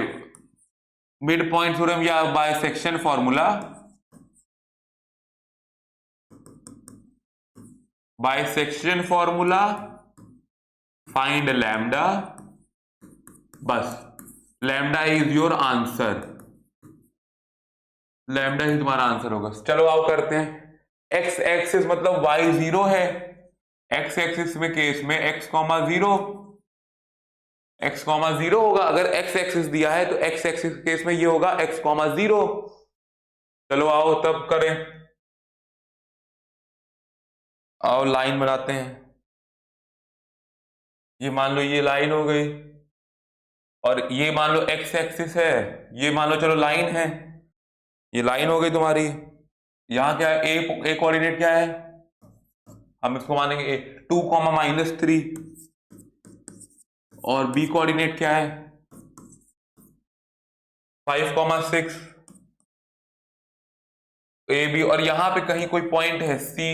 मिड पॉइंट थ्योरम या by section formula, by section formula find lambda, बस lambda is your answer, lambda ही तुम्हारा आंसर होगा। चलो आओ करते हैं। एक्स एक्सिस मतलब वाई 0 है, एक्स एक्सिस में केस में x,0, x,0 होगा। अगर एक्स एक्सिस दिया है तो एक्स एक्सिस केस में ये होगा x,0। चलो आओ तब करें, आओ लाइन बनाते हैं। ये मान लो ये लाइन हो गई, और ये मान लो एक्स एक्सिस है, ये मान लो चलो लाइन है, ये लाइन हो गई तुम्हारी। यहां क्या है, ए कोऑर्डिनेट क्या है, हम इसको मानेंगे 2, -3, और बी कोऑर्डिनेट क्या है 5, 6, ए बी, और यहां पे कहीं कोई पॉइंट है सी,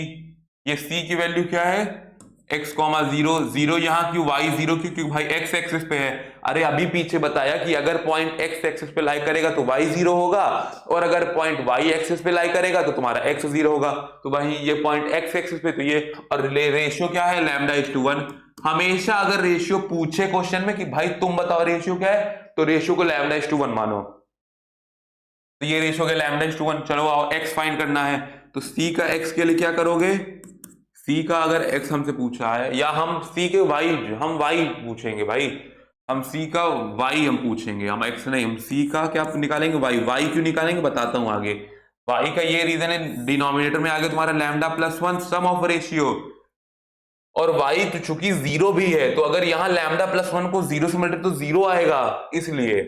ये सी की वैल्यू क्या है x,0, 0 यहाँ क्यों, y 0 क्यों, क्योंकि भाई x एक्सिस पे है। अरे अभी पीछे बताया कि अगर पॉइंट x एक्सिस पे लाई करेगा तो y 0 होगा, और अगर पॉइंट y एक्सिस पे लाई करेगा तो तुम्हारा x 0 होगा। तो भाई ये पॉइंट x एक्सिस पे, तो ये, और रेशियो क्या है λ/1। हमेशा अगर रेशियो पूछे क्वेश्चन में कि भाई तुम बताओ रेशियो क्या है, तो रेशियो को λ/1 मानो, तो ये रेशियो हो गया λ/1। चलो आओ x फाइंड करना है, तो c का x के लिए क्या करोगे, c का अगर x हमसे पूछा है, या हम c के y, हम y पूछेंगे भाई, हम c का y हम पूछेंगे, हम x नहीं, हम c का क्या निकालेंगे, y क्यों निकालेंगे बताता हूं आगे। y का ये रीजन है, डिनोमिनेटर में आगे तुम्हारा λ+1 सम ऑफ रेशियो, और y तो चूंकि 0 भी है, तो अगर यहां λ+1 को 0 से मल्टीप्लाई तो 0 आएगा इसलिए।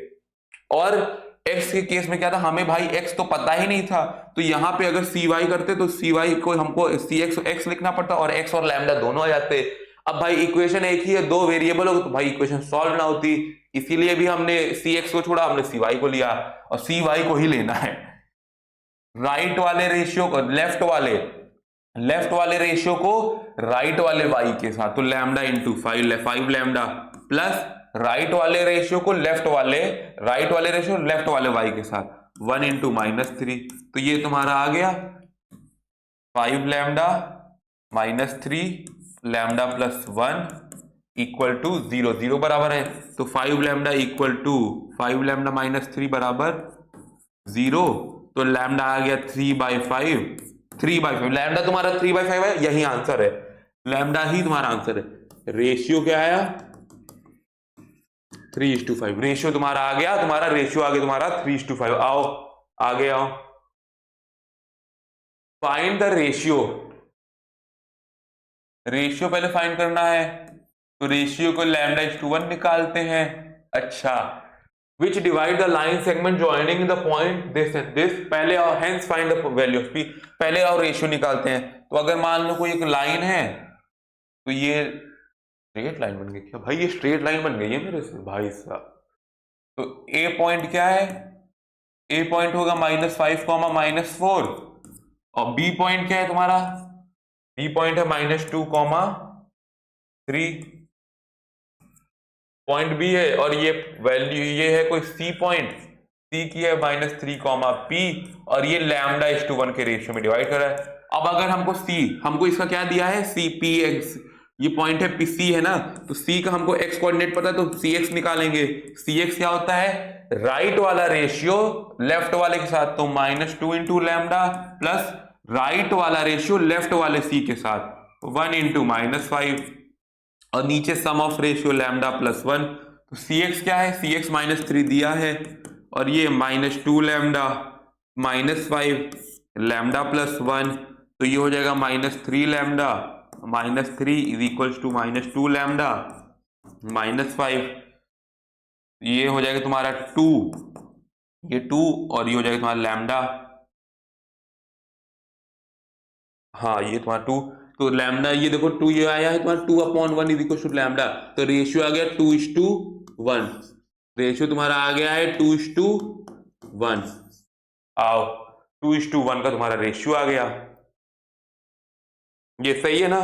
और x के केस में क्या था, हमें भाई x तो पता ही नहीं था, तो यहां पे अगर cy करते तो cy को हमको x लिखना पड़ता, और x और लैम्डा दोनों आ जाते। अब भाई इक्वेशन एक ही है, दो वेरिएबल हो तो भाई इक्वेशन सॉल्व ना होती, इसीलिए भी हमने cx को छोड़ा, हमने cy को लिया, और cy को ही लेना है। राइट वाले रेशियो को लेफ्ट वाले रेशियो को राइट वाले y के साथ, तो lambda into 5 lambda, plus right वाले रेशियो को लेफ्ट वाले y के साथ 1 इंटू -3, तो ये तुम्हारा आ गया 5 लैम्डा -3 लैम्डा +1 इक्वल टू 0, 0 बराबर है, तो 5 लैम्डा इक्वल टू 5 लैम्डा -3 बराबर 0, तो लैम्डा आ गया 3/5, लैम्डा तुम्हारा 3/5 है, यही आंसर है, लैम्डा ही तुम्हारा आंसर है। रेशियो क्या आया 3:5, रेशियो तुम्हारा आ गया, तुम्हारा रेशियो आ गया तुम्हारा 3:5। आओ आगे आओ, फाइंड द रेशियो रेशियो पहले फाइंड करना है, तो रेशियो को λ/1 निकालते हैं। अच्छा, विच divide the line segment joining the point this and this, पहले और hence find the value of P, पहले और रेशियो निकालते हैं। तो अगर मान लो कोई एक लाइन है, तो ये स्ट्रेट लाइन बन गई क्या भाई, ये स्ट्रेट लाइन बन गई है मेरे से भाई साहब। तो ए पॉइंट क्या है, ए पॉइंट होगा -5 -4, और बी पॉइंट क्या है तुम्हारा, बी पॉइंट है -2 3 पॉइंट बी है, और ये वैल्यू ये है कोई सी पॉइंट, सी की है -3 पी, और ये λ/1 के रेशियो में डिवाइड कर रहा है। अब अगर हमको सी, हमको इसका क्या दिया है, सी पी एक्स, ये पॉइंट है पी सी है ना, तो सी का हमको एक्स कोऑर्डिनेट पता है, तो सी एक्स निकालेंगे। सी एक्स क्या होता है, राइट वाला रेशियो लेफ्ट वाले के साथ, तो -2 × लैम्डा प्लस राइट वाला रेशियो लेफ्ट वाले सी के साथ 1 × -5, और नीचे सम ऑफ रेशियो λ+1। तो सी एक्स क्या है, सी एक्स -3 दिया है, और ये -2 लैम्डा -5 λ+1, तो ये हो जाएगा -3 lambda -3 is equal to -2 lambda -5, ये हो जाएगा तुम्हारा 2, ये 2, और ये हो जाएगा तुम्हारा लैम्डा, हाँ ये तुम्हारा 2, तो लैम्डा ये देखो 2 ये आया है तुम्हारा 2/1 इज इक्वल टू लैम्डा, तो रेशियो आ गया 2:1, रेशियो तुम्हारा आ गया है 2:1, आओ 2:1 का तुम्हारा रेशियो आ गया, ये सही है ना,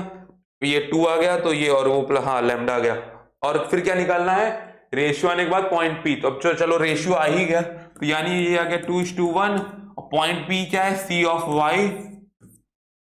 ये 2 आ गया, तो ये और वो प्लस हाँ लैम्डा आ गया। और फिर क्या निकालना है, रेशियो आने के बाद पॉइंट पी, तो अब चलो रेशियो आ ही गया, तो यानी ये आ गया 2:1, और पॉइंट पी क्या है, C of Y,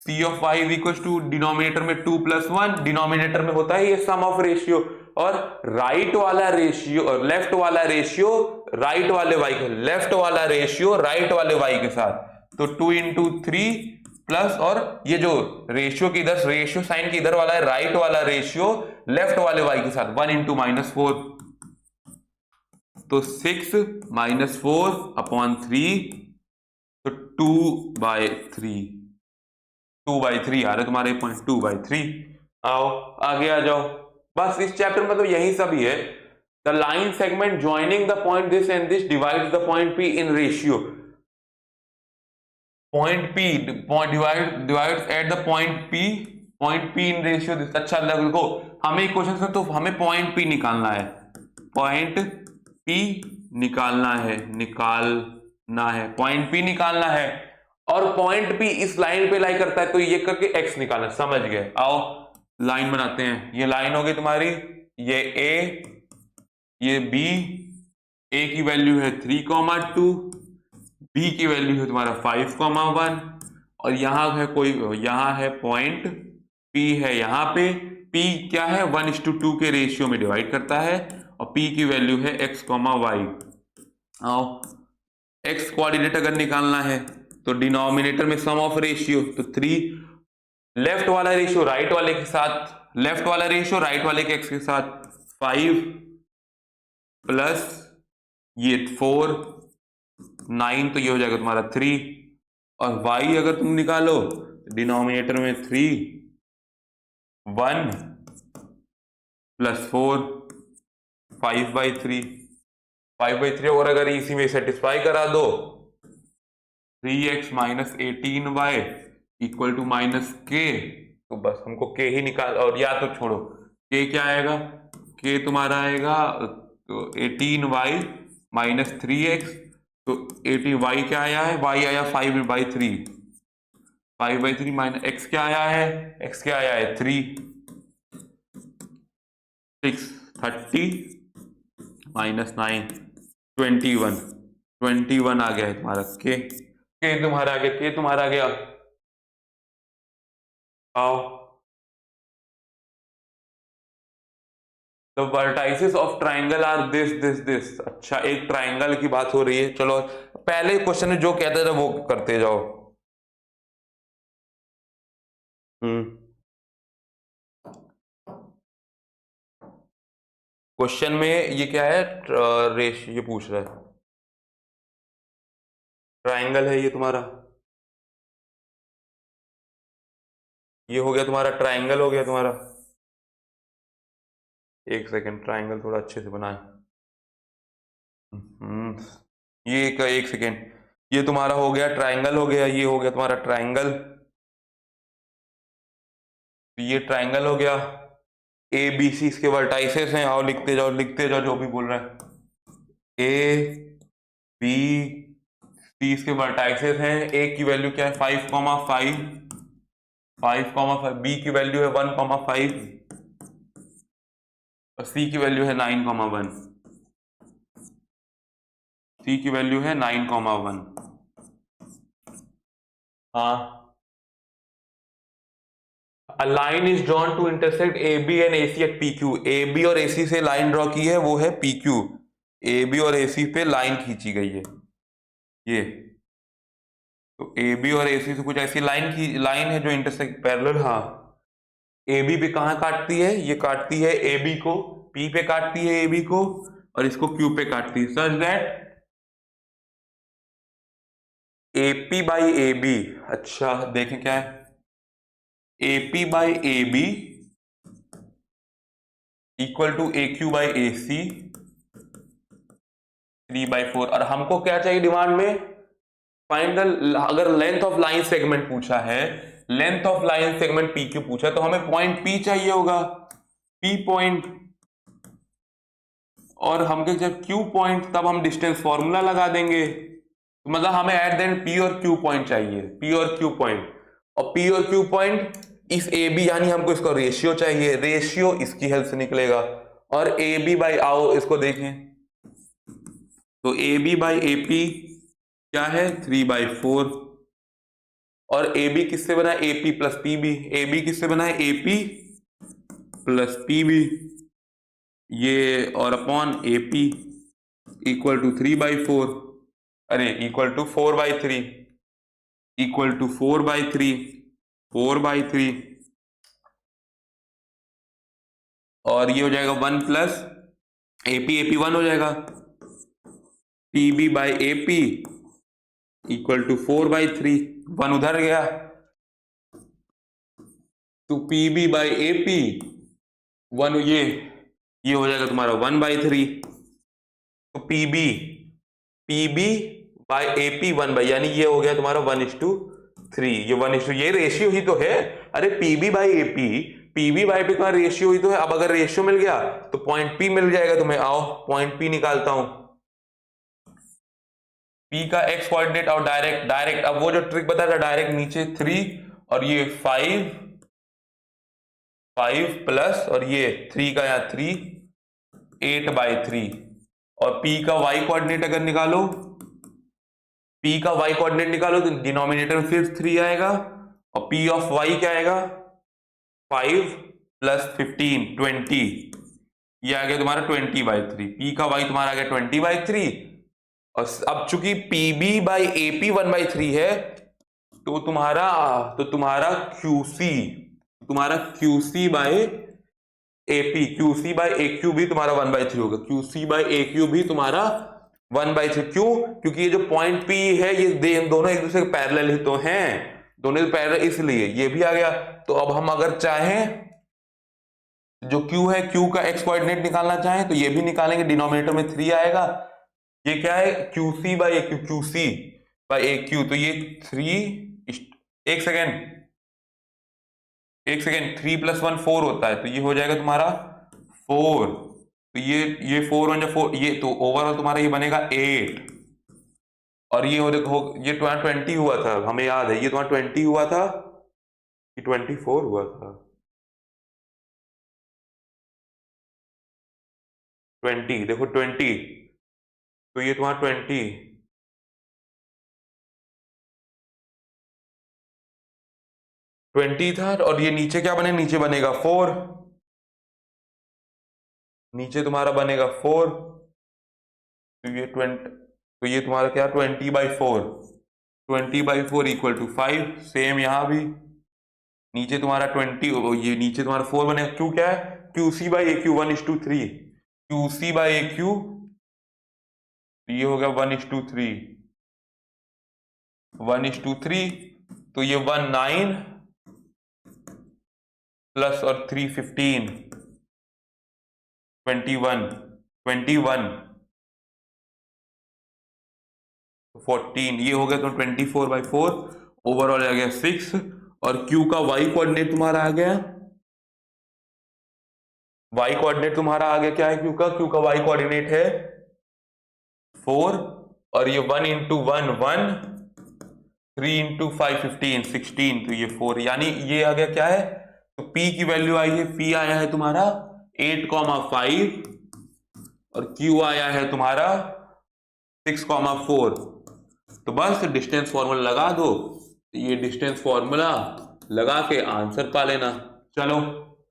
C of Y is equal to denominator में 2 + 1, डिनोमिनेटर में होता है ये सम ऑफ रेशियो, और राइट वाला रेशियो और लेफ्ट वाला रेशियो राइट वाले वाई के, लेफ्ट वाला रेशियो राइट वाले वाई के साथ, तो 2 × 3 प्लस, और ये जो रेशियो की इधर रेशियो साइन की इधर वाला है, राइट वाला रेशियो लेफ्ट वाले वाई के साथ 1 × -4, तो 6 -4/3, तो 2/3, 2/3 आ रहे तुम्हारे पॉइंट 2/3। आओ आगे आ जाओ, बस इस चैप्टर में तो यही सब ही है। The line segment joining the point this and this divides the point P in ratio, point P divides at the point P in ratio this. अच्छा देखो, हमें क्वेश्चन से तो हमें पॉइंट पी निकालना है, पॉइंट पी निकालना है, पॉइंट पी निकालना है, और पॉइंट पी इस लाइन पे लाई करता है, तो ये करके एक्स निकालना, समझ गए। आओ लाइन बनाते हैं, ये लाइन होगी तुम्हारी, ये ए, ये बी, ए की वैल्यू है 3,2, बी की वैल्यू है तुम्हारा 5,1, और यहां है कोई, यहां है पॉइंट पी है, यहां पे पी क्या है 1:2 के रेशियो में डिवाइड करता है, और पी की वैल्यू है x, y। आओ x कोऑर्डिनेट अगर निकालना है, तो डिनोमिनेटर में सम ऑफ रेशियो, तो 3, लेफ्ट वाला रेशियो राइट वाले के साथ, लेफ्ट वाला रेशियो राइट वाले के x के साथ 5 प्लस ये 4 9, तो ये हो जाएगा तुम्हारा 3, और y अगर तुम निकालो, डिनोमिनेटर में 3 1 प्लस 4 5/3, 5/3, और अगर इसी में सेटिस्फाई करा दो, 3x - 18y equal to -k, तो बस हमको k ही निकाल, और या तो छोड़ो, k क्या आएगा, k तुम्हारा आएगा तो 18y - 3x, तो 18y क्या आया है, y आया 5/3, 5/3 माइनस x क्या आया है, x क्या आया है 3, 6 30 -9 21, 21 आ गया है तुम्हारा के तुम्हारा आ गया, के तुम्हारा आ गया। आओ the vertices of triangle are this. अच्छा, एक ट्राइंगल की बात हो रही है, चलो पहले क्वेश्चन में जो कहते थे वो करते जाओ। क्वेश्चन में ये क्या है, रेश ये पूछ रहा है, ट्राइंगल है ये तुम्हारा, ये हो गया तुम्हारा ट्राइंगल, हो गया तुम्हारा। एक सेकेंड, ट्राइंगल थोड़ा अच्छे से बनाए। ये एक सेकेंड, ये तुम्हारा हो गया ट्राइंगल, हो गया, ये हो गया तुम्हारा ट्राइंगल, ये ट्राइंगल हो गया। ए बी सी इसके वर्टाइसेस हैं, आओ लिखते जाओ लिखते जाओ जो भी बोल रहा है। ए बी सी इसके वर्टाइसेस हैं। ए की वैल्यू क्या है 5,5, 5,5, बी की वैल्यू है 1,5 और सी की वैल्यू है 9,1। सी की वैल्यू है 9,1। हाँ, A line is drawn to intersect AB and AC at PQ। AB और AC से लाइन ड्रॉ की है, वो है PQ। AB और AC पे लाइन खींची गई है ये। तो AB और AC से कुछ ऐसी लाइन है जो इंटरसेक्ट पैरेलल। हाँ, AB पे कहाँ काटती है, ये काटती है AB को, P पे काटती है AB को, और इसको Q पे काटती है। Such that AP by AB, अच्छा देखें क्या है, AP by AB equal to AQ by AC 3/4। और हमको क्या चाहिए डिमांड में, फाइंड अगर लेंथ ऑफ लाइन सेगमेंट पूछा है, length of line segment PQ पूछा है, तो हमें पॉइंट P चाहिए होगा, P पॉइंट। और हमको जब Q पॉइंट, तब हम डिस्टेंस फॉर्मूला लगा देंगे। तो मतलब हमें एट द एंड P और Q पॉइंट चाहिए, P और Q पॉइंट। और P और Q पॉइंट इस AB, यानी हमको इसका रेशियो चाहिए, रेशियो इसकी हेल्प से निकलेगा। और AB बाई, आओ इसको देखें, तो AB बाई AP क्या है 3/4। और AB किससे बना है, AP प्लस PB। AB किससे बना है, AP प्लस PB, ये और अपॉन AP इक्वल टू 3/4, अरे इक्वल टू 4/3, इक्वल टू 4/3, 4/3। और ये हो जाएगा 1 प्लस AP 1 हो जाएगा, PB by AP equal to 4/3, 1 उधर गया, तो PB बाई AP 1, ये हो जाएगा तुम्हारा 1/3। तो PB बाई AP 1/, यानी ये हो गया तुम्हारा 1:3। ये 1:, ये रेशियो ही तो है। अरे PB by AP, PB by AP तुम्हारा रेशियो ही तो है। अब अगर रेशियो मिल गया तो पॉइंट P मिल जाएगा तुम्हें। आओ पॉइंट P निकालता हूं। P का x कोऑर्डिनेट और डायरेक्ट अब वो जो ट्रिक बताया था, डायरेक्ट नीचे 3 और ये 5 प्लस, और ये 3 का यहाँ 3, 8/3। और P का y कोऑर्डिनेट अगर निकालो, P का y कोऑर्डिनेट निकालो तो डिनोमिनेटर में फिर 3 आएगा, और P ऑफ y क्या आएगा 5 प्लस 15 20, ये आ गया तुम्हारा 20/3। P का y तुम्हारा आ गया 20/3। और अब चूंकि PB बाई AP 1/3 है, तो तुम्हारा QC by AP, QC by AQ भी तुम्हारा 1/3 होगा। QC बाई AQ भी तुम्हारा 1/3। क्यों, क्योंकि ये जो पॉइंट P है, ये दोनों एक दूसरे के पैरेलल ही तो हैं, दोनों पैरेलल, इसलिए ये भी आ गया। तो अब हम अगर चाहें, जो Q है, Q का x कोऑर्डिनेट निकालना चाहें तो ये भी निकालेंगे, डिनोमिनेटर में 3 आएगा। ये क्या है QC by AQ, QC by AQ, तो ये 3, एक सेकेंड 3 + 1 4 होता है, तो ये हो जाएगा तुम्हारा 4। तो ये 4 1 4, ये तो ओवरऑल तुम्हारा ये बनेगा 8। और ये ये तुम्हारा 20 हुआ था, हमें याद है, ये तुम्हारा 20 हुआ था कि 24 हुआ था, 20 देखो 20, तो ये तुम्हारा 20 था। और ये नीचे क्या बने, नीचे बनेगा 4, नीचे तुम्हारा बनेगा 4। तो ये 20, तो ये तुम्हारा क्या 20/4, 20/4 इक्वल टू 5। सेम यहां भी नीचे तुम्हारा 20, ये नीचे तुम्हारा 4 बनेगा। क्यों, क्या है QC by AQ 1:3, QC by AQ, ये हो गया 1:3, 1:3। तो ये 19 प्लस और 3 15 21 21 14, ये हो गया तो 24/4 ओवरऑल आ गया 6। और क्यू का वाई कोऑर्डिनेट तुम्हारा आ गया, वाई कोऑर्डिनेट तुम्हारा आ गया क्या है क्यू का वाई कोऑर्डिनेट है 4। और ये 1 इंटू 1 1, 3 इंटू 5 15 16, तो ये 4, यानी ये आ गया क्या है, तो P की वैल्यू आई है, P आया है तुम्हारा 8,5 और Q आया है तुम्हारा 6,4। तो बस डिस्टेंस फॉर्मूला लगा दो, ये डिस्टेंस फॉर्मूला लगा के आंसर पा लेना। चलो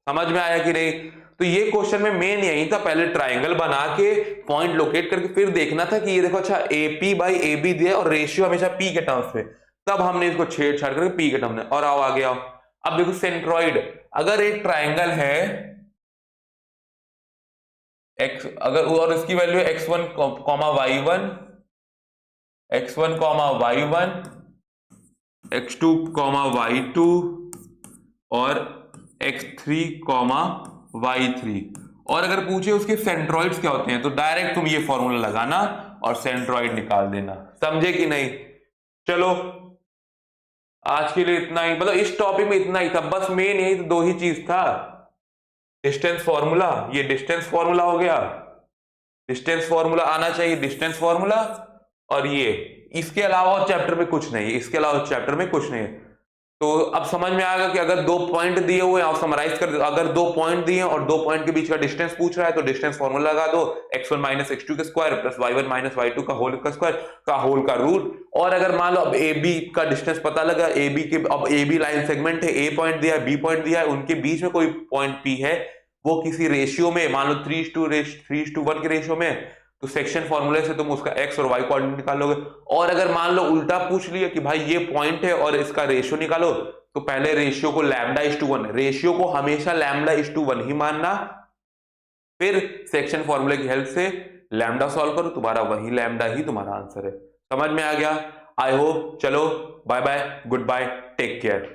समझ में आया कि नहीं। तो ये क्वेश्चन में मेन यही था, पहले ट्राइंगल बना के पॉइंट लोकेट करके फिर देखना था कि ये देखो अच्छा AP बाई AB दिया और रेशियो हमेशा P के टर्म्स में, तब हमने इसको छेड़छाड़ करके P के टर्म में, और आओ आगे आओ। अब देखो सेंट्रॉइड, अगर एक ट्राइंगल है x, अगर और इसकी value x1, y1, x1, y1, x2, y2 और x3, y3, और अगर पूछे उसके सेंट्रॉइड्स क्या होते हैं तो डायरेक्ट तुम ये फॉर्मूला लगाना और सेंट्रॉइड निकाल देना। समझे कि नहीं। चलो आज के लिए इतना ही, मतलब इस टॉपिक में इतना ही था, बस मेन यही तो दो ही चीज था, डिस्टेंस फॉर्मूला, ये डिस्टेंस फॉर्मूला हो गया, डिस्टेंस फॉर्मूला आना चाहिए, डिस्टेंस फॉर्मूला, और ये, इसके अलावा चैप्टर में कुछ नहीं है, इसके अलावा चैप्टर में कुछ नहीं है। तो अब समझ में आएगा कि अगर 2 पॉइंट दिए हुए हैं, आप समराइज कर दो, अगर 2 पॉइंट दिए और 2 पॉइंट के बीच का डिस्टेंस पूछ रहा है तो डिस्टेंस फॉर्मूला लगा दो, x1 माइनस x2 का square plus y1 minus y2 का होल का स्क्वायर का होल का रूट। और अगर मान लो अब AB का डिस्टेंस पता लगा, AB के, अब AB लाइन सेगमेंट है, A पॉइंट दिया है, B पॉइंट दिया है, उनके बीच में कोई पॉइंट P है, वो किसी रेशियो में, मान लो 3:1 के रेशियो में, तो सेक्शन फॉर्मूले से तुम उसका x और y कोऑर्डिनेट निकालोगे। और अगर मान लो उल्टा पूछ लिया कि भाई ये पॉइंट है और इसका रेशियो निकालो, तो पहले रेशियो को λ:1, रेशियो को हमेशा λ:1 ही मानना, फिर सेक्शन फॉर्मूले की हेल्प से लैम्डा सॉल्व करो, तुम्हारा वही लैम्डा ही तुम्हारा आंसर है। समझ में आ गया, आई होप। चलो bye bye, goodbye, take care.